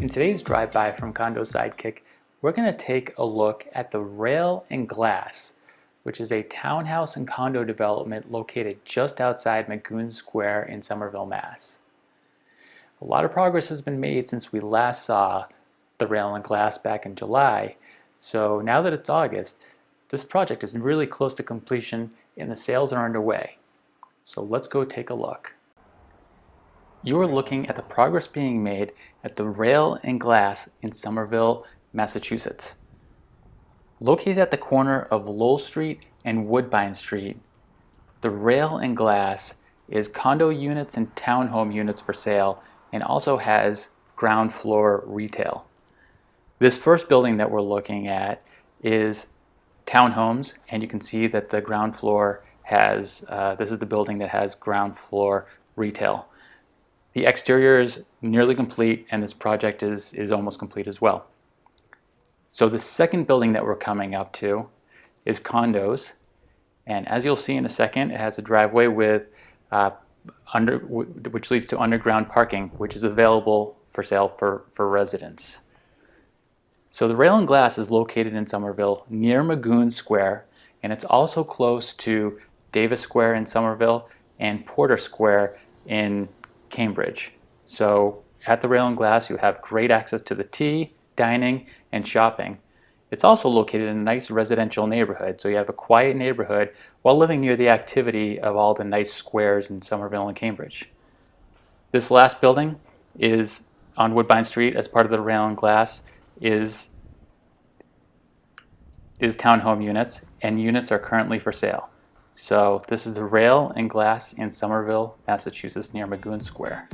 In today's drive-by from Condo Sidekick, we're going to take a look at the Rail and Glass, which is a townhouse and condo development located just outside Magoun Square in Somerville, Mass. A lot of progress has been made since we last saw the Rail and Glass back in July, so now that it's August, this project is really close to completion and the sales are underway. So let's go take a look. You are looking at the progress being made at the Rail and Glass in Somerville, Massachusetts. Located at the corner of Lowell Street and Woodbine Street, the Rail and Glass is condo units and townhome units for sale and also has ground floor retail. This first building that we're looking at is townhomes, and you can see that the ground floor has, this is the building that has ground floor retail. The exterior is nearly complete and this project is almost complete as well. So the second building that we're coming up to is condos, and as you'll see in a second, it has a driveway with which leads to underground parking, which is available for sale for residents. So the Rail and Glass is located in Somerville near Magoun Square, and it's also close to Davis Square in Somerville and Porter Square in Cambridge. So at the Rail and Glass you have great access to the tea, dining, and shopping. It's also located in a nice residential neighborhood, so you have a quiet neighborhood while living near the activity of all the nice squares in Somerville and Cambridge. This last building is on Woodbine Street as part of the Rail and Glass is townhome units, and units are currently for sale. So this is the Rail and Glass in Somerville, Massachusetts near Magoun Square.